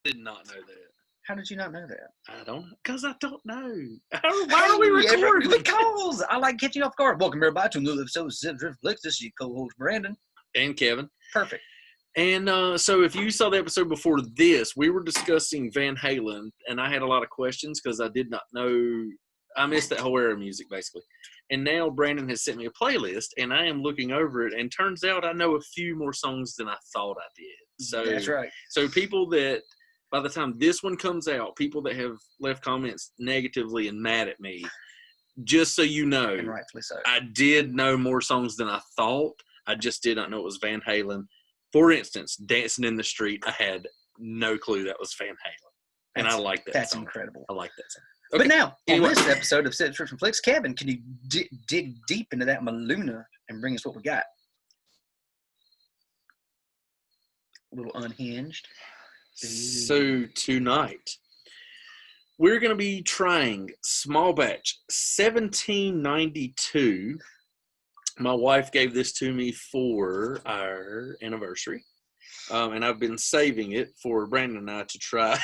did not know that. How did you not know that? I don't know. Because I don't know. Why are we recording? Because I like catching you off guard. Welcome everybody to another episode of Flix. This is your co-host Brandon. And Kevin. Perfect. And so if you saw the episode before this, we were discussing Van Halen, and I had a lot of questions because I did not know. I missed that whole era of music, basically. And now Brandon has sent me a playlist, and I am looking over it, and turns out I know a few more songs than I thought I did. So that's right. So people that, by the time this one comes out, people that have left comments negatively and mad at me, just so you know, and rightfully so, I did know more songs than I thought. I just did not know it was Van Halen. For instance, Dancing in the Street, I had no clue that was Van Halen. And I like that That's song. Incredible. I like that song. But Okay. now, Anyway. on this episode of Riffs and Flix, Kevin, can you dig deep into that Maluna and bring us what we got? A little unhinged. So tonight, we're going to be trying small batch 1792. My wife gave this to me for our anniversary, and I've been saving it for Brandon and I to try.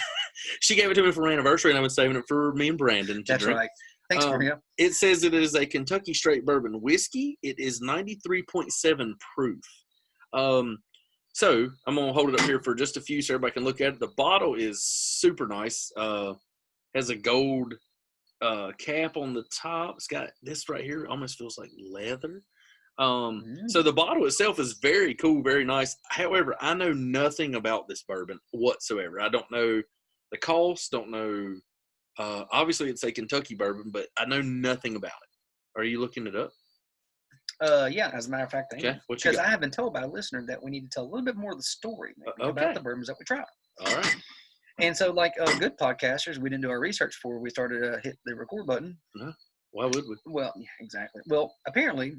She gave it to me for our anniversary, and I've been saving it for me and Brandon to drink. Right. Thanks, Maria. It says it is a Kentucky Straight Bourbon whiskey. It is 93.7 proof. So I'm going to hold it up here for just a few so everybody can look at it. The bottle is super nice. Has a gold cap on the top. It's got this right here. Almost feels like leather. So the bottle itself is very cool, very nice. However, I know nothing about this bourbon whatsoever. I don't know the cost, don't know. Obviously, it's a Kentucky bourbon, but I know nothing about it. Are you looking it up? Yeah, as a matter of fact, I am. Because I have been told by a listener that we need to tell a little bit more of the story about the bourbons that we try. All right. And so, like good podcasters, we didn't do our research before we started to hit the record button. No. Why would we? Well, yeah, exactly. Well, apparently,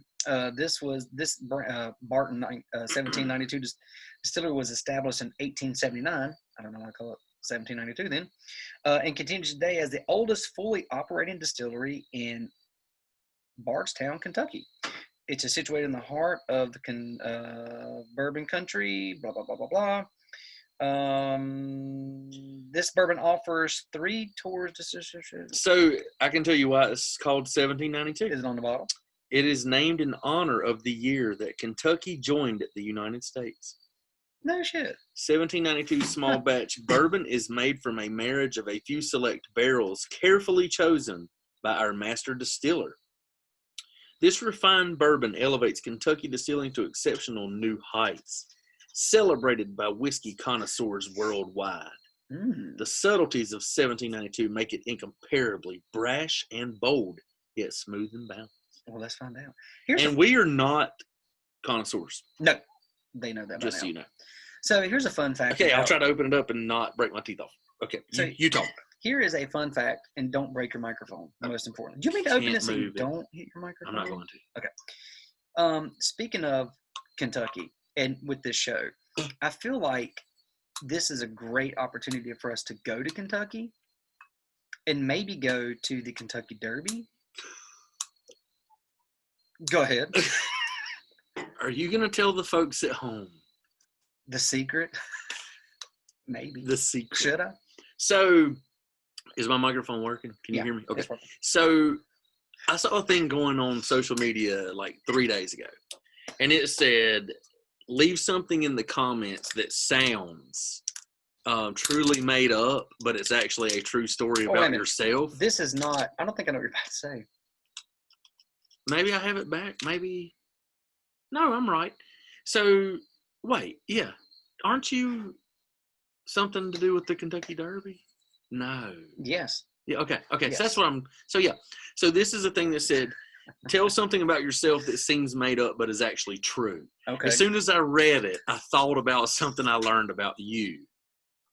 this Barton 1792 distillery was established in 1879. I don't know why I call it 1792 then, and continues today as the oldest fully operating distillery in Bardstown, Kentucky. It's situated in the heart of the bourbon country. Blah blah blah blah blah. This bourbon offers 3 tours. So I can tell you why it's called 1792. Is it on the bottle? It is named in honor of the year that Kentucky joined the United States. No shit. 1792 small batch bourbon is made from a marriage of a few select barrels carefully chosen by our master distiller. This refined bourbon elevates Kentucky distilling to exceptional new heights, celebrated by whiskey connoisseurs worldwide. The subtleties of 1792 make it incomparably brash and bold, yet smooth and balanced. Well, let's find out. We are not connoisseurs. No, they know that. Just so you know. So here's a fun fact. Okay, I'll try to open it up and not break my teeth off. Okay, so you talk. Here is a fun fact, and don't break your microphone. Most important. Do you mean to open it so you don't hit your microphone? I'm not going to. Okay. Speaking of Kentucky, and with this show, I feel like this is a great opportunity for us to go to Kentucky and maybe go to the Kentucky Derby. Go ahead. Are you going to tell the folks at home? The secret? Maybe. The secret. Should I? So, is my microphone working? Can you hear me? Okay. So, I saw a thing going on social media like 3 days ago, and it said, leave something in the comments that sounds truly made up, but it's actually a true story about yourself. This is not, I don't think I know what you're about to say. Maybe I have it back. Maybe. No, I'm right. So, wait, yeah. Aren't you something to do with the Kentucky Derby? No. Yes. Yeah, okay. Yes. So that's what So this is a thing that said, tell something about yourself that seems made up but is actually true. Okay. As soon as I read it, I thought about something I learned about you.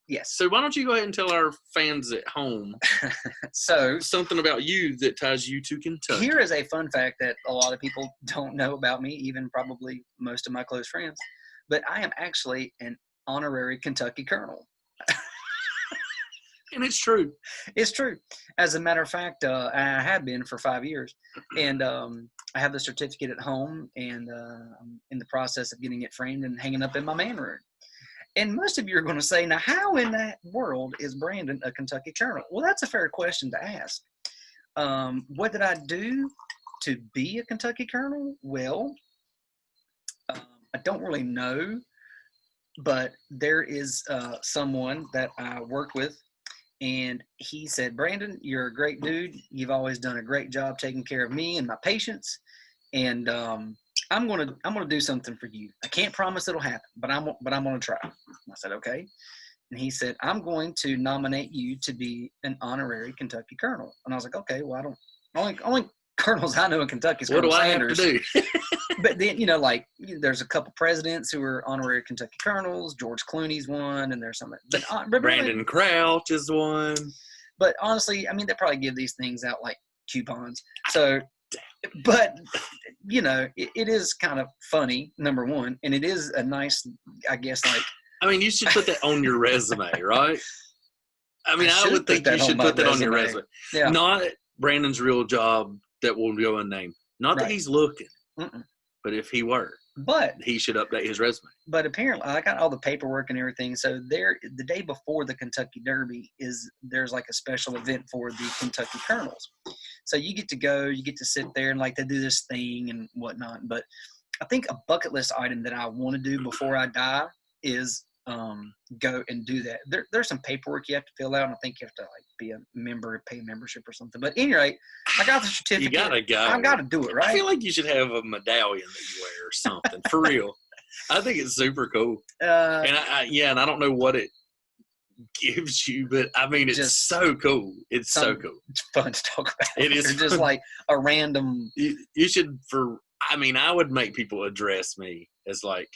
Yes. So why don't you go ahead and tell our fans at home something about you that ties you to Kentucky? Here is a fun fact that a lot of people don't know about me, even probably most of my close friends. But I am actually an honorary Kentucky colonel. And it's true. It's true. As a matter of fact, I have been for 5 years. And I have the certificate at home, and I'm in the process of getting it framed and hanging up in my man room. And most of you are going to say, now, how in that world is Brandon a Kentucky Colonel? Well, that's a fair question to ask. What did I do to be a Kentucky Colonel? Well, I don't really know, but there is someone that I worked with, and he said, Brandon, you're a great dude. You've always done a great job taking care of me and my patients, and I'm gonna do something for you. I can't promise it'll happen, but I'm gonna try. I said, okay. And he said, I'm going to nominate you to be an honorary Kentucky Colonel. And I was like, okay, well, I don't only colonels I know in Kentucky is Colonel Sanders. What do I have to do? But then, like, there's a couple presidents who are honorary Kentucky Colonels. George Clooney's one, and there's some. But Brandon really, Crouch is one. But honestly, I mean, they probably give these things out like coupons. So, but it is kind of funny, number one, and it is a nice, I guess, like. I mean, you should put that on your resume, right? I mean, I would think you should put that on your resume. Yeah. Not Brandon's real job that will go unnamed. Not that he's looking, but if he were, he should update his resume. But apparently, I got all the paperwork and everything. So the day before the Kentucky Derby there's like a special event for the Kentucky Colonels. So you get to go, you get to sit there and like they do this thing and whatnot. But I think a bucket list item that I want to do before I die is go and do that. There's some paperwork you have to fill out, and I think you have to like be a member, pay membership or something. But at any rate, I got the certificate. You gotta go. I gotta do it, right? I feel like you should have a medallion that you wear or something for real. I think it's super cool. And I don't know what it gives you, but I mean, it's just so cool. It's so cool. It's fun to talk about. It is just like a random. You should I would make people address me as like,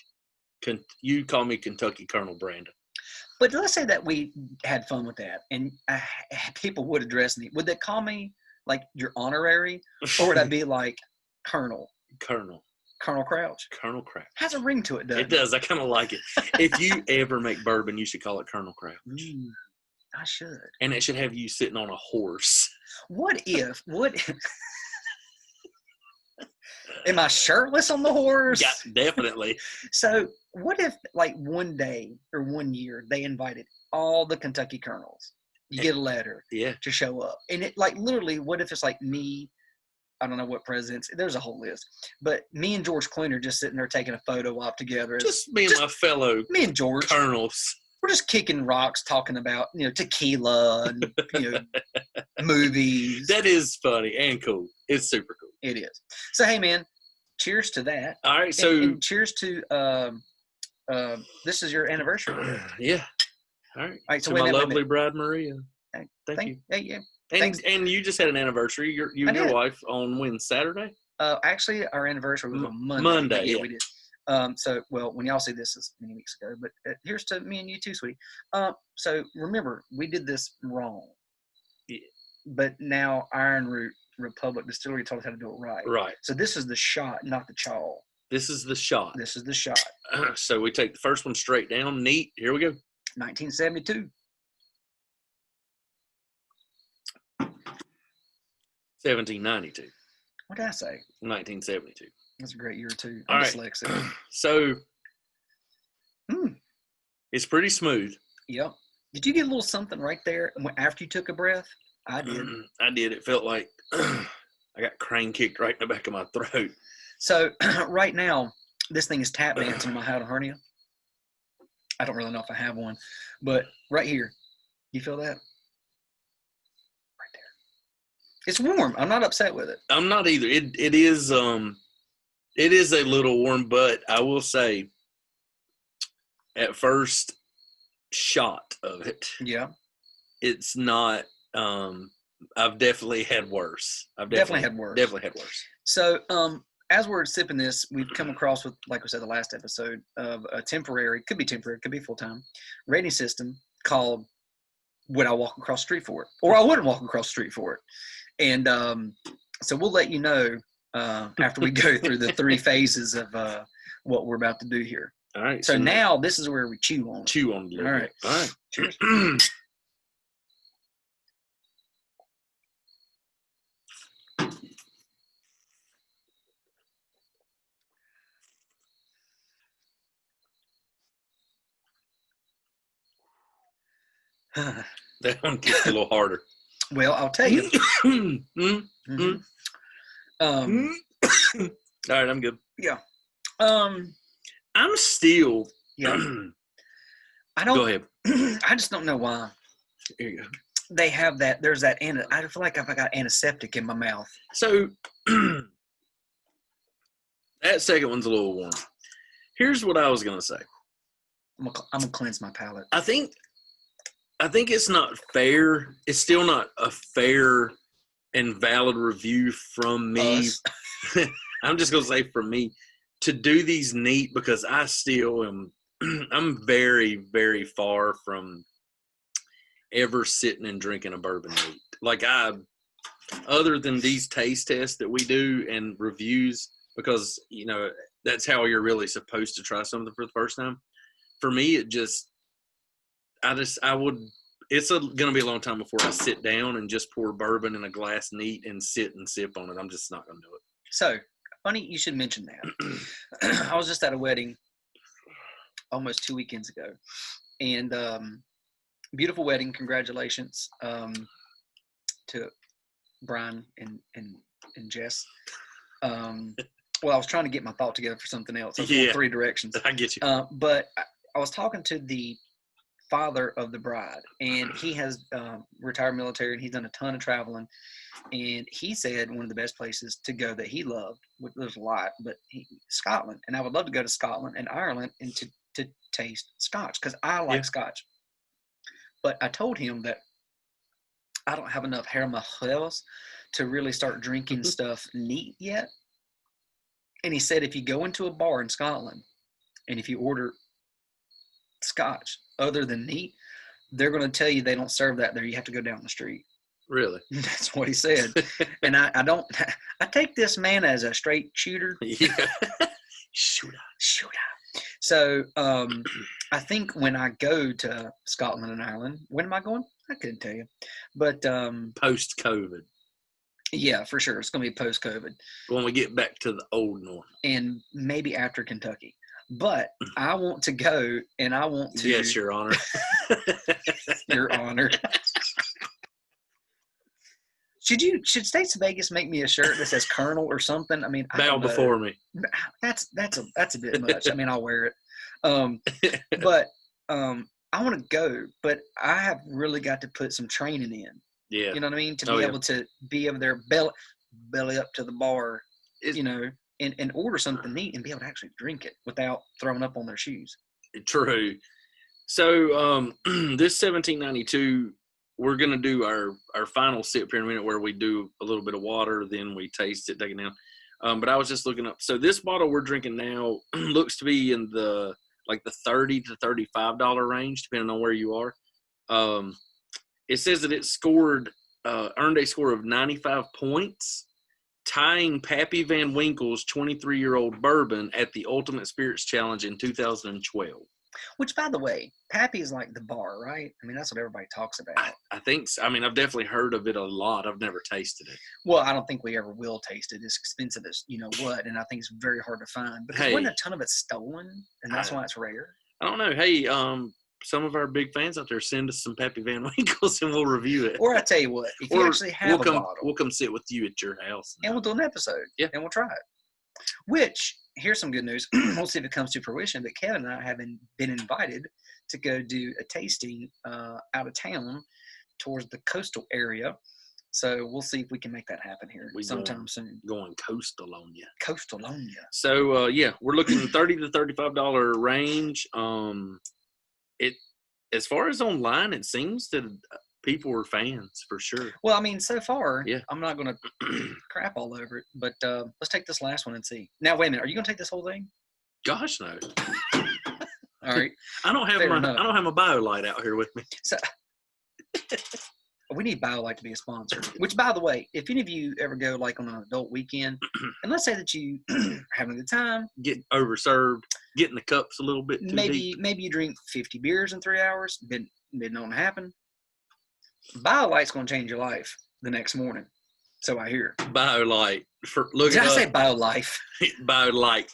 you call me Kentucky Colonel Brandon. But let's say that we had fun with that, and people would address me. Would they call me like your honorary, or would I be like Colonel? Colonel Crouch. Colonel Crouch. Has a ring to it, doesn't it? It does. I kind of like it. If you ever make bourbon, you should call it Colonel Crouch. I should. And it should have you sitting on a horse. What? Am I shirtless on the horse? Yeah, definitely. So what if like one day or 1 year they invited all the Kentucky Colonels? You get a letter to show up. And it like literally, what if it's like me, I don't know what presidents, there's a whole list. But me and George Clooney are just sitting there taking a photo op together. Me and George colonels. We're just kicking rocks, talking about, tequila and, movies. That is funny and cool. It's super cool. It is. So, hey, man, cheers to that. All right. So, and cheers to, this is your anniversary. Yeah. All right. So to my lovely bride, Maria. Thank you. Hey, yeah. And you just had an anniversary. You and your wife on when? Saturday? Actually, our anniversary was on Monday. Monday, yeah. We did. So, when y'all see this is many weeks ago, but here's to me and you too, sweetie. So remember, we did this wrong. Yeah. But now Iron Root Republic Distillery told us how to do it right. Right. So this is the shot, not the chaw. This is the shot. This is the shot. So we take the first one straight down. Neat. Here we go. 1972. 1792. What did I say? 1972. That's a great year too. I'm dyslexic. So it's pretty smooth. Yep. Did you get a little something right there after you took a breath? I did. I did. It felt like I got crane kicked right in the back of my throat. So right now, this thing is tap dancing in my hiatal hernia. I don't really know if I have one, but right here, you feel that? Right there. It's warm. I'm not upset with it. I'm not either. It is a little warm, but I will say, at first shot of it, it's not. I've definitely had worse. Definitely had worse. So, as we're sipping this, we've come across with, like we said, the last episode of a temporary, could be full-time, rating system called "Would I Walk Across the Street for It?" or "I Wouldn't Walk Across the Street for It." And so we'll let you know after we go through the three phases of what we're about to do here. All right. So now this is where we chew on it. Chew on it. All right. All right. Cheers. That one gets a little harder. Well, I'll tell you. Mm-hmm. All right, I'm good. Yeah. I'm still. Yeah. I don't. Go ahead. I just don't know why. Here you go. They have that. There's that. I feel like I got antiseptic in my mouth. So that second one's a little warm. Here's what I was gonna say. I'm gonna cleanse my palate. I think it's not fair. It's still not a fair and valid review from me. I'm just gonna say from me to do these neat because I still am. I'm very, very far from ever sitting and drinking a bourbon neat. Like other than these taste tests that we do and reviews, because that's how you're really supposed to try something for the first time. For me, it's gonna be a long time before I sit down and just pour bourbon in a glass neat and sit and sip on it. I'm just not gonna do it. So funny you should mention that. I was just at a wedding almost 2 weekends ago, and beautiful wedding. Congratulations to Brian and Jess. Well, I was trying to get my thought together for something else. I was going 3 directions. I get you. But I was talking to the father of the bride, and he has retired military, and he's done a ton of traveling. And he said one of the best places to go that he loved, there's a lot, but Scotland. And I would love to go to Scotland and Ireland and to taste Scotch because I like Scotch. But I told him that I don't have enough hair on my heels to really start drinking stuff neat yet. And he said if you go into a bar in Scotland and if you order Scotch other than neat, they're going to tell you they don't serve that there. You have to go down the street. Really? That's what he said. And I take this man as a straight shooter. Yeah. Shooter. So I think when I go to Scotland and Ireland, when am I going? I couldn't tell you. But post-COVID. Yeah, for sure. It's going to be post-COVID. When we get back to the old norm. And maybe after Kentucky. But I want to go and I want to. Yes, Your Honor. Your Honor. Should States of Vegas make me a shirt that says Colonel or something? I mean, bow before me. That's a bit much. I mean, I'll wear it. But I want to go, but I have really got to put some training in. Yeah. You know what I mean? To be able to be able to belly up to the bar, and order something neat and be able to actually drink it without throwing up on their shoes. True. So this 1792. We're going to do our final sip here in a minute where we do a little bit of water, then we taste it, take it down. But I was just looking up. So this bottle we're drinking now looks to be in the $30 to $35 range, depending on where you are. It says that it earned a score of 95 points, tying Pappy Van Winkle's 23-year-old bourbon at the Ultimate Spirits Challenge in 2012. Which, by the way, Pappy is like the bar, right? I mean, that's what everybody talks about. I think so. I mean, I've definitely heard of it a lot. I've never tasted it. Well, I don't think we ever will taste it. It's expensive as you know what, and I think it's very hard to find. Because wasn't a ton of it stolen, and that's why it's rare? I don't know. Hey, some of our big fans out there, send us some Pappy Van Winkles, and we'll review it. Or I tell you what, if you actually have a bottle. We'll come sit with you at your house. And we'll do an episode. Yeah. And we'll try it. Which, here's some good news. We'll see if it comes to fruition. But Kevin and I have been invited to go do a tasting out of town towards the coastal area. So we'll see if we can make that happen here sometime soon. Going coastal on you. Coastal on you. So, we're looking $30 to $35 range. As far as online, it seems that people are fans for sure. Well, I mean, so far, yeah. I'm not going to crap all over it, but let's take this last one and see. Now, wait a minute. Are you going to take this whole thing? Gosh, no. All right. I don't have my BioLite out here with me. So, we need BioLite to be a sponsor. Which, by the way, if any of you ever go like on an adult weekend, and let's say that you are having a good time, get overserved, getting the cups a little bit too deep. Maybe you drink 50 beers in 3 hours. Didn't know it happen. BioLite's going to change your life the next morning. So I hear. BioLite. Did I say BioLife? BioLite.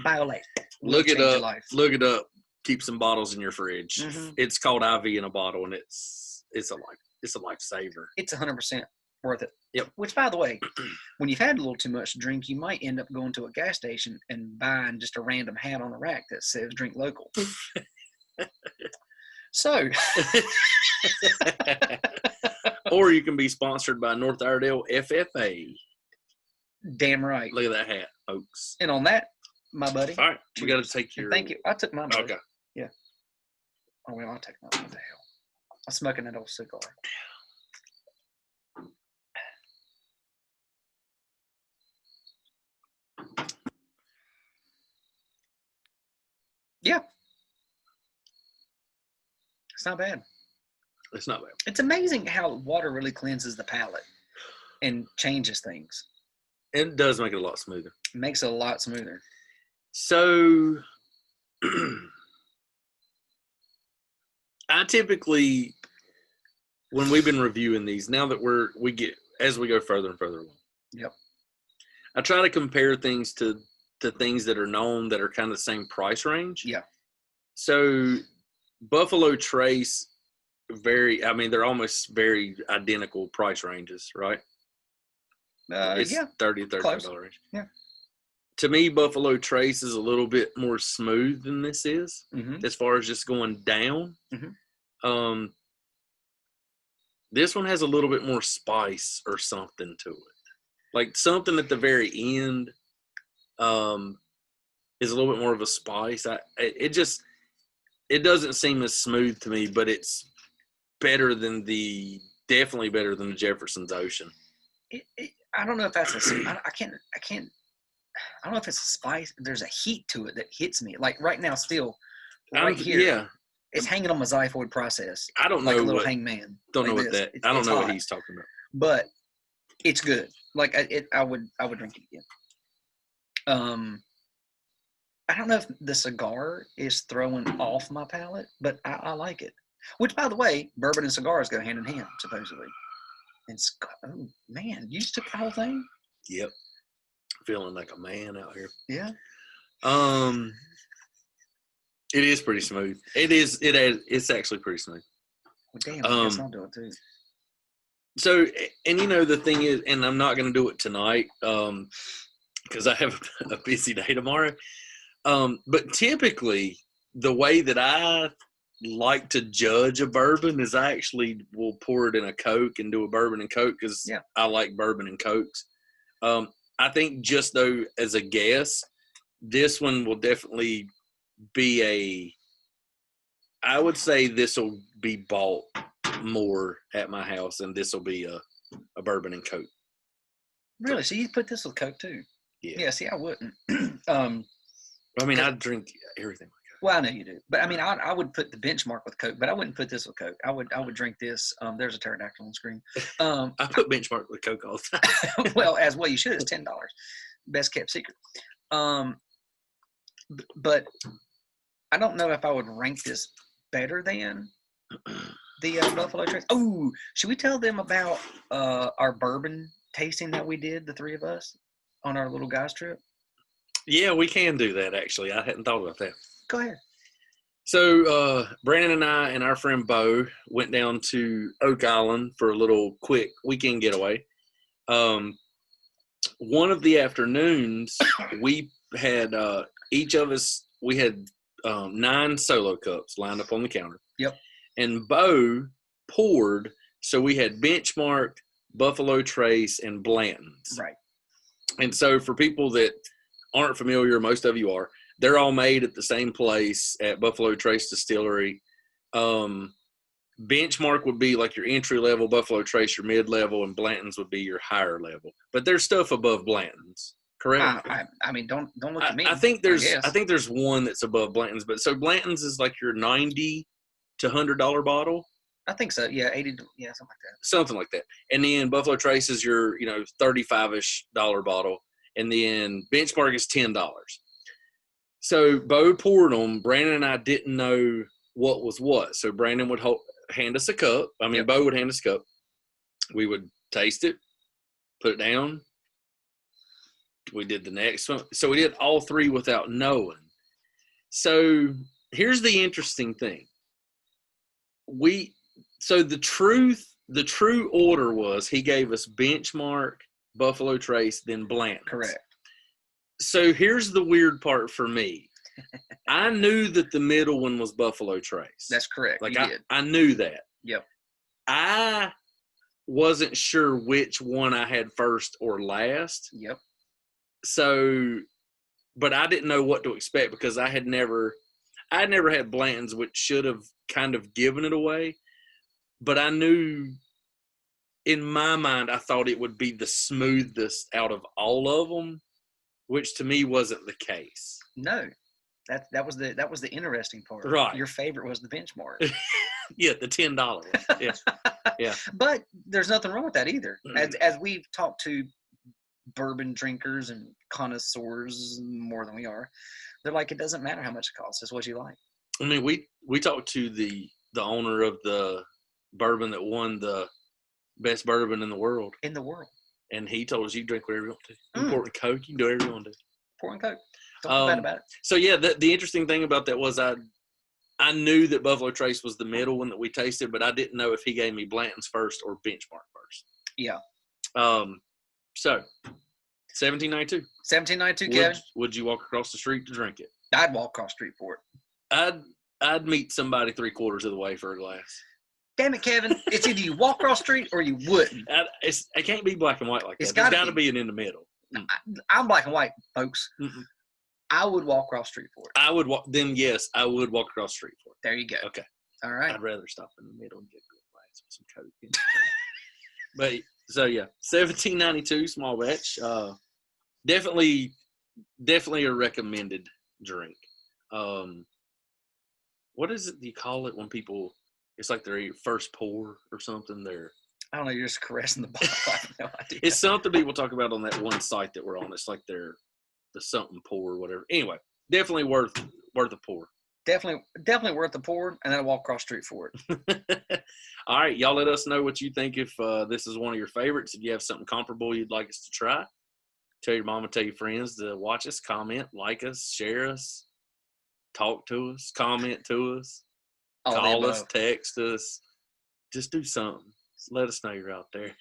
BioLite. Look it up. Look it up. keep some bottles in your fridge. Mhm. It's called IV in a bottle, and it's a lifesaver. It's 100% worth it. Yep. Which, by the way, when you've had a little too much to drink, you might end up going to a gas station and buying just a random hat on the rack that says "Drink Local." So, Or you can be sponsored by North Iredale FFA. damn right. Look at that hat, folks. And on that, my buddy. All right, we got to cheers. take your. And thank you. I took mine. Buddy. Okay. Yeah. Oh well, I'll take mine. What the hell? I'm smoking that old cigar. Yeah. It's not bad. It's not bad. It's amazing how water really cleanses the palate and changes things. It does make it a lot smoother. It makes it a lot smoother. So, I typically, when we've been reviewing these, now that we get as we go further and further along. Yep. I try to compare things to things that are known that are kind of the same price range. Yeah. So, Buffalo Trace, they're almost very identical price ranges, right? It's yeah. $30 to $35 range. Yeah. To me, Buffalo Trace is a little bit more smooth than this is, Mm-hmm. as far as just going down. Mm-hmm. This one has a little bit more spice or something to it, like something at the very end. Is a little bit more of a spice. It doesn't seem as smooth to me, but it's definitely better than the Jefferson's Ocean. I don't know if that's I can't. I don't know if it's a spice. There's a heat to it that hits me. Like right now, still right here. Yeah, it's hanging on my xiphoid process. I don't like know a little what hangman. Don't like know what this. that. It's, I don't it's know hot, what he's talking about. But it's good. Like I would drink it again. I don't know if the cigar is throwing off my palate, but I like it. Which, by the way, bourbon and cigars go hand in hand, supposedly. And oh man, you just took the whole thing? Yep. Feeling like a man out here. Yeah. It is pretty smooth. It's actually pretty smooth. Well, damn, I guess I'll do it too. So, and the thing is, and I'm not going to do it tonight because I have a busy day tomorrow. But typically, the way that I like to judge a bourbon is I actually will pour it in a Coke and do a bourbon and Coke because I like bourbon and Cokes. I think just though as a guess, this one will definitely be I would say this will be bought more at my house, and this will be a bourbon and Coke. Really? So you put this with Coke too? Yeah. Yeah. See, I wouldn't. I drink everything with Coke. Well, I know you do, but I would put the Benchmark with Coke, but I wouldn't put this with Coke. I would drink this. There's a pterodactyl on the screen. I put Benchmark with Coke all the time. Well, as well you should. It's $10. Best kept secret. But I don't know if I would rank this better than the Buffalo Trace. Oh, should we tell them about our bourbon tasting that we did, the three of us, on our little guys trip? Yeah, we can do that, actually. I hadn't thought about that. Go ahead. So Brandon and I and our friend Bo went down to Oak Island for a little quick weekend getaway. One of the afternoons, we had each of us, we had 9 solo cups lined up on the counter. Yep. And Bo poured, so we had Benchmark, Buffalo Trace, and Blanton's. Right. And so for people that aren't familiar, most of you are, they're all made at the same place at Buffalo Trace Distillery. Benchmark would be like your entry level, Buffalo Trace your mid level, and Blanton's would be your higher level. But there's stuff above Blanton's, correct? I mean, don't look at me. I think there's one that's above Blanton's, but so Blanton's is like your $90 to $100 bottle. I think so. Yeah, 80. Yeah, something like that. Something like that. And then Buffalo Trace is your $35-ish bottle, and then Benchmark is $10. So Bo poured them. Brandon and I didn't know what was what. So Brandon would hand us a cup. Yep. Bo would hand us a cup. We would taste it, put it down. We did the next one. So we did all 3 without knowing. So here's the interesting thing. So the true order was he gave us Benchmark, Buffalo Trace, then Blanton's. Correct. So here's the weird part for me. I knew that the middle one was Buffalo Trace. That's correct. Like you did. I knew that. Yep. I wasn't sure which one I had first or last. Yep. So, but I didn't know what to expect because I had never had Blanton's, which should have kind of given it away. But I knew in my mind, I thought it would be the smoothest out of all of them, which to me wasn't the case. No, that was the interesting part. Right. Your favorite was the Benchmark. Yeah, the $10 one. Yeah. Yeah. But there's nothing wrong with that either. As we've talked to bourbon drinkers and connoisseurs more than we are, they're like, it doesn't matter how much it costs. It's what you like. I mean, we talked to the owner of the bourbon that won the best bourbon in the world. In the world. And he told us you can drink whatever you want to. Important Coke, you can do whatever you want to do. Pouring Coke. Don't feel bad about it. So yeah, the interesting thing about that was I knew that Buffalo Trace was the middle one that we tasted, but I didn't know if he gave me Blanton's first or Benchmark first. Yeah. So 1792. 1792, Kevin. Would you walk across the street to drink it? I'd walk across the street for it. I'd meet somebody 3/4 of the way for a glass. Damn it, Kevin. It's either you walk across the street or you wouldn't. It can't be black and white like that. It's There's got to be an in the middle. I'm black and white, folks. Mm-mm. I would walk across the street for it. Then yes, I would walk across the street for it. There you go. Okay. All right. I'd rather stop in the middle and get a good glass with some Coke in it. But so yeah, 1792 small batch. Definitely a recommended drink. What is it you call it when people? It's like their first pour or something. I don't know. You're just caressing the bottle. I have no idea. It's something people talk about on that one site that we're on. It's like the something pour or whatever. Anyway, definitely worth a pour. Definitely worth the pour, and then I'll walk across the street for it. All right, y'all let us know what you think if this is one of your favorites. If you have something comparable you'd like us to try, tell your mom and tell your friends to watch us, comment, like us, share us, talk to us, comment to us, call us, text us. Just do something. Let us know you're out there.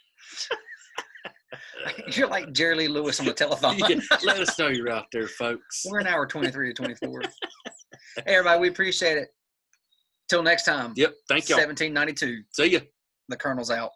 You're like Jerry Lee Lewis on the telephone. Yeah, let us know you're out there, folks. We're in hour 23 to 24. Hey, everybody, we appreciate it. Till next time. Yep. Thank y'all. 1792. See ya. The Colonel's out.